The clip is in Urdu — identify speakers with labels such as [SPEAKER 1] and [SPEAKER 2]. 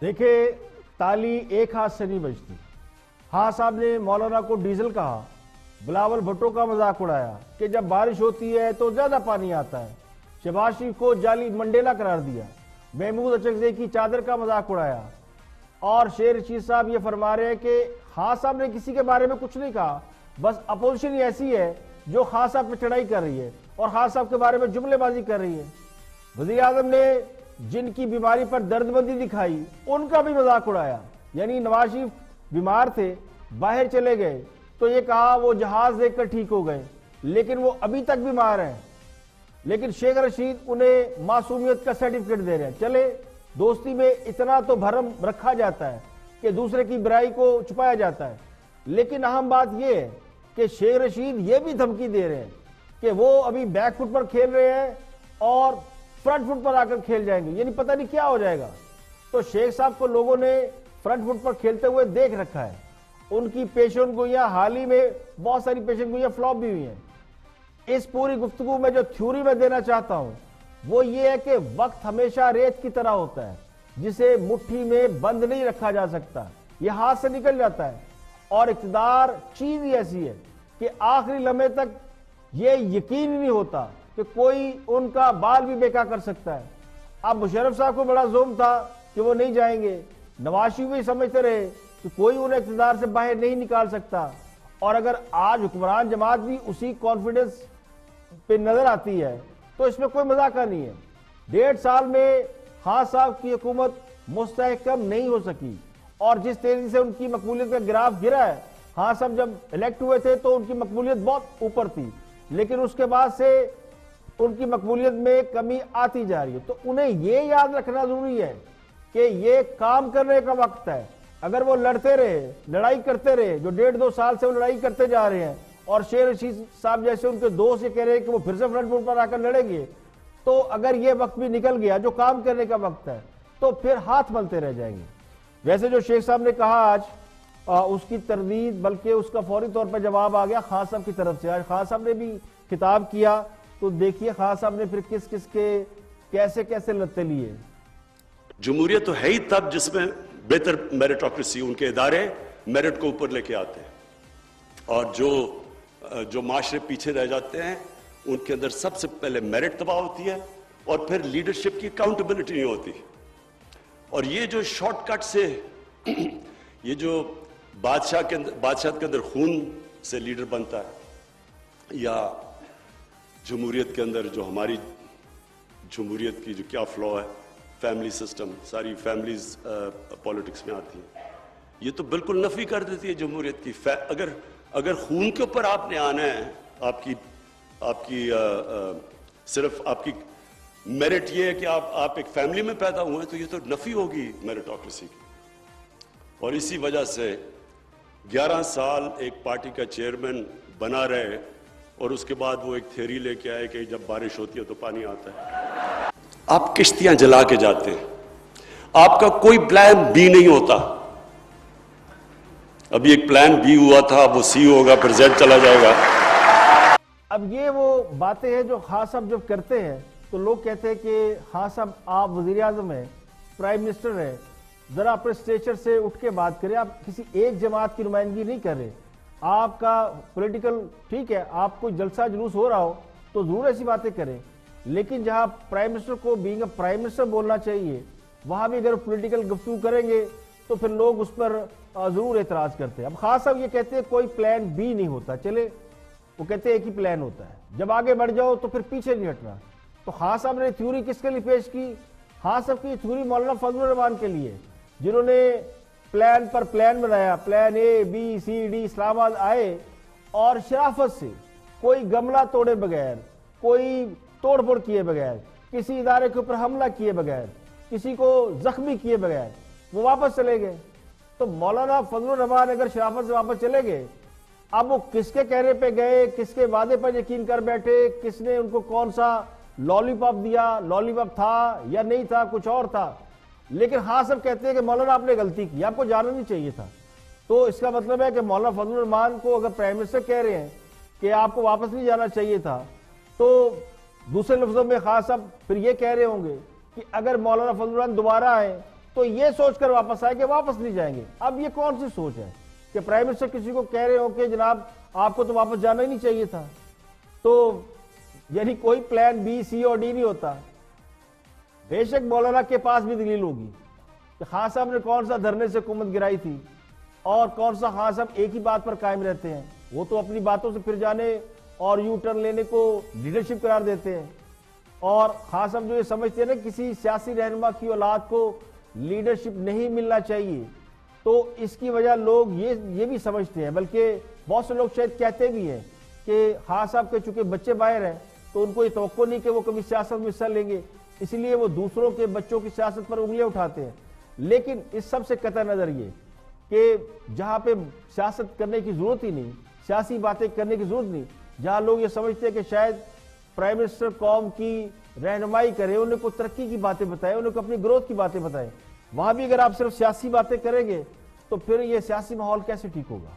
[SPEAKER 1] دیکھیں تالی ایک ہاتھ سے نہیں بجتی. ہاں صاحب نے مولانا کو ڈیزل کہا, بلاول بھٹو کا مذاق اڑایا کہ جب بارش ہوتی ہے تو زیادہ پانی آتا ہے, شہباز شریف کو جعلی منڈیلا قرار دیا, محمود اچکزئی کی چادر کا مذاق اڑایا, اور شیر رشید صاحب یہ فرما رہے ہیں کہ خان صاحب نے کسی کے بارے میں کچھ نہیں کہا, بس اپوزیشن ہی ایسی ہے جو خان صاحب پہ چڑھائی کر رہی ہے اور خان صاحب کے بارے میں جملے بازی کر رہی ہے. وزیر اعظم نے جن کی بیماری پر درد مندی دکھائی ان کا بھی مذاق اڑایا, یعنی نواز شریف بیمار تھے, باہر چلے گئے تو یہ کہا وہ جہاز دیکھ کر ٹھیک ہو گئے, لیکن وہ ابھی تک بیمار ہیں, لیکن شیخ رشید انہیں معصومیت کا سرٹیفکیٹ دے رہے ہیں. چلے دوستی میں اتنا تو بھرم رکھا جاتا ہے کہ دوسرے کی برائی کو چھپایا جاتا ہے, لیکن اہم بات یہ ہے کہ شیخ رشید یہ بھی دھمکی دے رہے ہیں کہ وہ ابھی بیک فٹ پر کھیل رہے ہیں اور فرنٹ فٹ پر آ کر کھیل جائیں گے, یعنی پتہ نہیں کیا ہو جائے گا. تو شیخ صاحب کو لوگوں نے فرنٹ فٹ پر کھیلتے ہوئے دیکھ رکھا ہے, ان کی پیشن گوئیاں حال ہی میں بہت ساری پیشن گوئیاں فلاپ بھی ہوئی ہیں. اس پوری گفتگو میں جو تھیوری میں دینا چاہتا ہوں وہ یہ ہے کہ وقت ہمیشہ ریت کی طرح ہوتا ہے جسے مٹھی میں بند نہیں رکھا جا سکتا, یہ ہاتھ سے نکل جاتا ہے, اور اقتدار چیز ہی ایسی ہے کہ آخری لمحے تک یہ یقین نہیں ہوتا کہ کوئی ان کا بال بھی بیکا کر سکتا ہے. اب مشرف صاحب کو بڑا زوم تھا کہ وہ نہیں جائیں گے, نواز شریف بھی سمجھتے رہے کہ کوئی انہیں اقتدار سے باہر نہیں نکال سکتا, اور اگر آج حکمران جماعت بھی اسی کانفیڈنس پہ نظر آتی ہے تو اس میں کوئی مذاق نہیں ہے. 1.5 سال میں خان صاحب کی حکومت مستحکم نہیں ہو سکی, اور جس تیزی سے ان کی مقبولیت کا گراف گرا ہے, خان صاحب جب الیکٹ ہوئے تھے تو ان کی مقبولیت بہت اوپر تھی, لیکن اس کے بعد سے ان کی مقبولیت میں کمی آتی جا رہی ہے. تو انہیں یہ یاد رکھنا ضروری ہے کہ یہ کام کرنے کا وقت ہے. اگر وہ لڑتے رہے, لڑائی کرتے رہے, جو 1.5-2 سال سے وہ لڑائی کرتے جا رہے ہیں, اور شیر رشید صاحب جیسے ان کے دوست یہ کہہ رہے ہیں کہ وہ پھر سے فرنٹ فٹ پر آ کر لڑیں گے, تو اگر یہ وقت بھی نکل گیا جو کام کرنے کا وقت ہے تو پھر ہاتھ ملتے رہ جائیں گے. ویسے جو شیخ صاحب نے کہا آج اس کی تردید بلکہ اس کا فوری طور پر جواب آ گیا خان صاحب کی طرف سے. آج خان صاحب نے بھی خطاب کیا تو دیکھیے خان صاحب نے پھر کس کس کے کیسے کیسے لتے لیے.
[SPEAKER 2] جمہوریت تو ہے ہی تب جس میں بہتر میرٹوکریسی, ان کے ادارے میرٹ کو اوپر لے کے آتے ہیں, اور جو معاشرے پیچھے رہ جاتے ہیں ان کے اندر سب سے پہلے میرٹ تباہ ہوتی ہے, اور پھر لیڈرشپ کی اکاؤنٹیبلٹی نہیں ہوتی. اور یہ جو شارٹ کٹ سے یہ جو بادشاہت کے اندر خون سے لیڈر بنتا ہے, یا جمہوریت کے اندر جو ہماری جمہوریت کی جو کیا فلو ہے, فیملی سسٹم, ساری فیملیز پولیٹکس میں آتی ہیں, یہ تو بالکل نفی کر دیتی ہے جمہوریت کی. اگر خون کے اوپر آپ نے آنا ہے, آپ کی صرف آپ کی میرٹ یہ ہے کہ آپ ایک فیملی میں پیدا ہوئے ہیں, تو یہ تو نفی ہوگی میرٹوکریسی کی. اور اسی وجہ سے 11 سال ایک پارٹی کا چیئرمین بنا رہے, اور اس کے بعد وہ ایک تھیوری لے کے آئے کہ جب بارش ہوتی ہے تو پانی آتا ہے. آپ کشتیاں جلا کے جاتے ہیں, آپ کا کوئی پلان بی نہیں ہوتا. ابھی ایک پلان بی ہوا تھا, وہ سی ہوگا, پھر زیڈ چلا جائے گا.
[SPEAKER 1] اب یہ وہ باتیں ہیں جو خان صاحب جب کرتے ہیں تو لوگ کہتے ہیں کہ خان صاحب آپ وزیر اعظم ہیں, پرائم منسٹر ہیں, ذرا اپنے اسٹیچر سے اٹھ کے بات کریں, آپ کسی ایک جماعت کی نمائندگی نہیں کر رہے. آپ کا پولیٹیکل ٹھیک ہے, آپ کو جلسہ جلوس ہو رہا ہو تو ضرور ایسی باتیں کریں, لیکن جہاں پرائم منسٹر کو بینگ اے پرائم منسٹر بولنا چاہیے وہاں بھی اگر پولیٹیکل گفتگو کریں گے تو پھر لوگ اس پر ضرور اعتراض کرتے ہیں. اب خان صاحب یہ کہتے ہیں کوئی پلان بی نہیں ہوتا, چلے وہ کہتے ہیں ایک ہی پلان ہوتا ہے, جب آگے بڑھ جاؤ تو پھر پیچھے نہیں ہٹنا. تو خان صاحب نے تھیوری کس کے لیے پیش کی؟ خان صاحب کی تھیوری مولانا فضل الرحمان کے لیے, جنہوں نے پلان پر پلان بنایا, پلان اے بی سی ڈی, اسلام آباد آئے اور شرافت سے کوئی گملہ توڑے بغیر, کوئی توڑ پھوڑ کیے بغیر, کسی ادارے کے اوپر حملہ کیے بغیر, کسی کو زخمی کیے بغیر وہ واپس چلے گئے. تو مولانا فضل الرحمان اگر شرافت سے واپس چلے گئے, اب وہ کس کے کہنے پہ گئے, کس کے وعدے پر یقین کر بیٹھے, کس نے ان کو کون سا لالی پاپ دیا, لالی پاپ تھا یا نہیں تھا, کچھ اور تھا. لیکن ہاں سب کہتے ہیں کہ مولانا آپ نے غلطی کی, آپ کو جانا نہیں چاہیے تھا. تو اس کا مطلب ہے کہ مولانا فضل الرحمان کو اگر پرائم منسٹر کہہ رہے ہیں کہ آپ کو واپس نہیں جانا چاہیے تھا, تو دوسرے لفظوں میں خان صاحب پھر یہ کہہ رہے ہوں گے کہ اگر مولانا فضل الرحمان دوبارہ آئیں تو یہ سوچ کر واپس آئے کہ واپس نہیں جائیں گے. اب یہ کون سی سوچ ہے کہ پرائم منسٹر کسی کو کہہ رہے ہو کہ جناب آپ کو تو واپس جانا ہی نہیں چاہیے تھا؟ تو یعنی کوئی پلان بی سی اور ڈی نہیں ہوتا. بے شک مولانا کے پاس بھی دلیل ہوگی کہ خان صاحب نے کون سا دھرنے سے حکومت گرائی تھی اور کون سا خان صاحب ایک ہی بات پر قائم رہتے ہیں. وہ تو اپنی باتوں سے پھر جانے اور یو ٹرن لینے کو لیڈرشپ قرار دیتے ہیں. اور خان صاحب جو یہ سمجھتے ہیں نا کسی سیاسی رہنما کی اولاد کو لیڈرشپ نہیں ملنا چاہیے، تو اس کی وجہ لوگ یہ بھی سمجھتے ہیں، بلکہ بہت سے لوگ شاید کہتے بھی ہیں کہ خان صاحب کے چونکہ بچے باہر ہیں تو ان کو یہ توقع نہیں کہ وہ کبھی سیاست میں حصہ لیں گے، اس لیے وہ دوسروں کے بچوں کی سیاست پر انگلیاں اٹھاتے ہیں. لیکن اس سب سے قطع نظر یہ کہ جہاں پہ سیاست کرنے کی ضرورت ہی نہیں، سیاسی باتیں کرنے کی ضرورت نہیں، جہاں لوگ یہ سمجھتے ہیں کہ شاید پرائم منسٹر قوم کی رہنمائی کرے، انہیں کو ترقی کی باتیں بتائیں، انہیں کو اپنی گروتھ کی باتیں بتائیں، وہاں بھی اگر آپ صرف سیاسی باتیں کریں گے تو پھر یہ سیاسی ماحول کیسے ٹھیک ہوگا؟